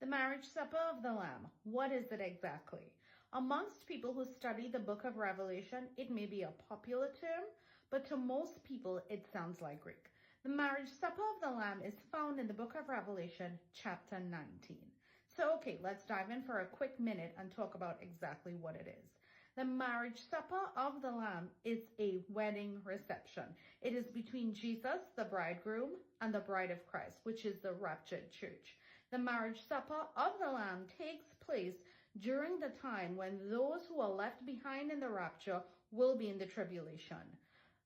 The marriage supper of the Lamb, what is it exactly? Amongst people who study the book of Revelation, it may be a popular term, but to most people, it sounds like Greek. The marriage supper of the Lamb is found in the book of Revelation, chapter 19. So, okay, let's dive in for a quick minute and talk about exactly what it is. The marriage supper of the Lamb is a wedding reception. It is between Jesus, the bridegroom, and the bride of Christ, which is the raptured church. The marriage supper of the Lamb takes place during the time when those who are left behind in the rapture will be in the tribulation.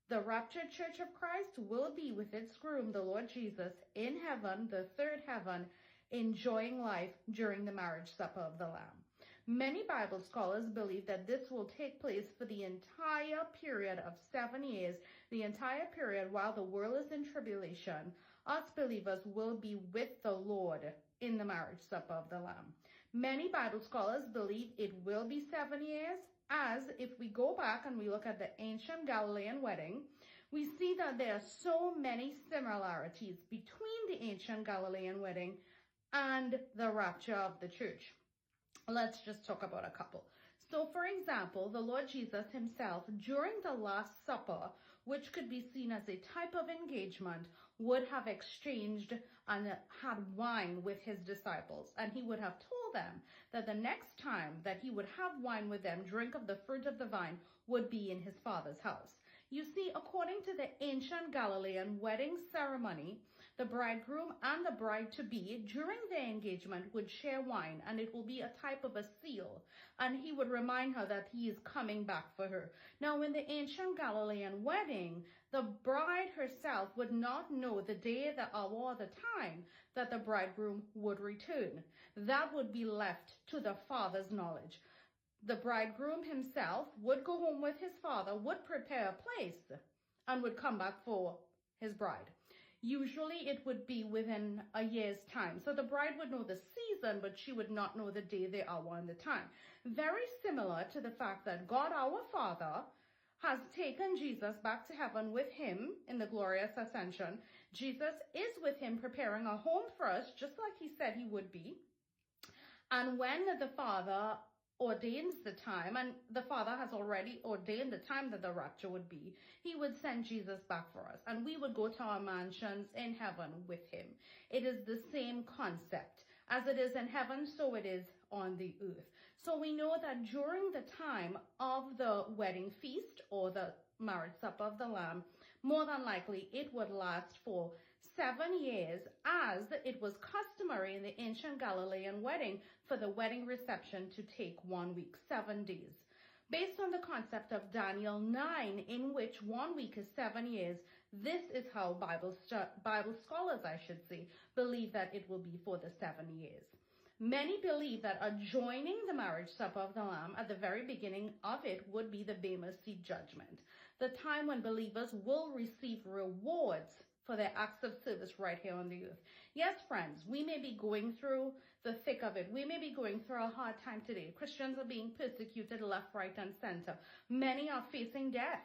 The raptured church of Christ will be with its groom, the Lord Jesus, in heaven, the third heaven, enjoying life during the marriage supper of the Lamb. Many Bible scholars believe that this will take place for the entire period of 7 years, the entire period while the world is in tribulation. Us believers will be with the Lord in the marriage supper of the Lamb. Many Bible scholars believe it will be 7 years, as if we go back and we look at the ancient Galilean wedding, we see that there are so many similarities between the ancient Galilean wedding and the rapture of the church. Let's just talk about a couple. So, for example, the Lord Jesus himself, during the Last Supper, which could be seen as a type of engagement, would have exchanged and had wine with his disciples. And he would have told them that the next time that he would have wine with them, drink of the fruit of the vine, would be in his Father's house. You see, according to the ancient Galilean wedding ceremony, the bridegroom and the bride-to-be, during their engagement, would share wine, and it will be a type of a seal, and he would remind her that he is coming back for her. Now, in the ancient Galilean wedding, the bride herself would not know the day, the hour, or the time that the bridegroom would return. That would be left to the father's knowledge. The bridegroom himself would go home with his father, would prepare a place, and would come back for his bride. Usually it would be within a year's time. So the bride would know the season, but she would not know the day, the hour, and the time. Very similar to the fact that God, our Father, has taken Jesus back to heaven with him in the glorious ascension. Jesus is with him preparing a home for us, just like he said he would be. And when the Father ordains the time, and the Father has already ordained the time that the rapture would be, he would send Jesus back for us, and we would go to our mansions in heaven with him. It is the same concept. As it is in heaven, so it is on the earth. So we know that during the time of the wedding feast or the marriage supper of the Lamb, more than likely it would last for 7 years, as it was customary in the ancient Galilean wedding for the wedding reception to take 1 week, 7 days. Based on the concept of Daniel 9, in which 1 week is 7 years, this is how Bible scholars, believe that it will be for the 7 years. Many believe that adjoining the marriage supper of the Lamb at the very beginning of it would be the Bema Seat judgment, the time when believers will receive rewards for their acts of service right here on the earth. Yes, friends, we may be going through the thick of it. We may be going through a hard time today. Christians are being persecuted left, right, and center. Many are facing death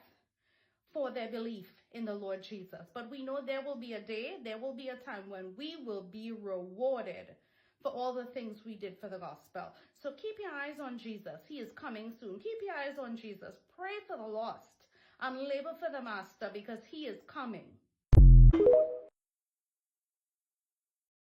for their belief in the Lord Jesus. But we know there will be a day, there will be a time when we will be rewarded for all the things we did for the gospel. So keep your eyes on Jesus. He is coming soon. Keep your eyes on Jesus. Pray for the lost and labor for the Master, because he is coming.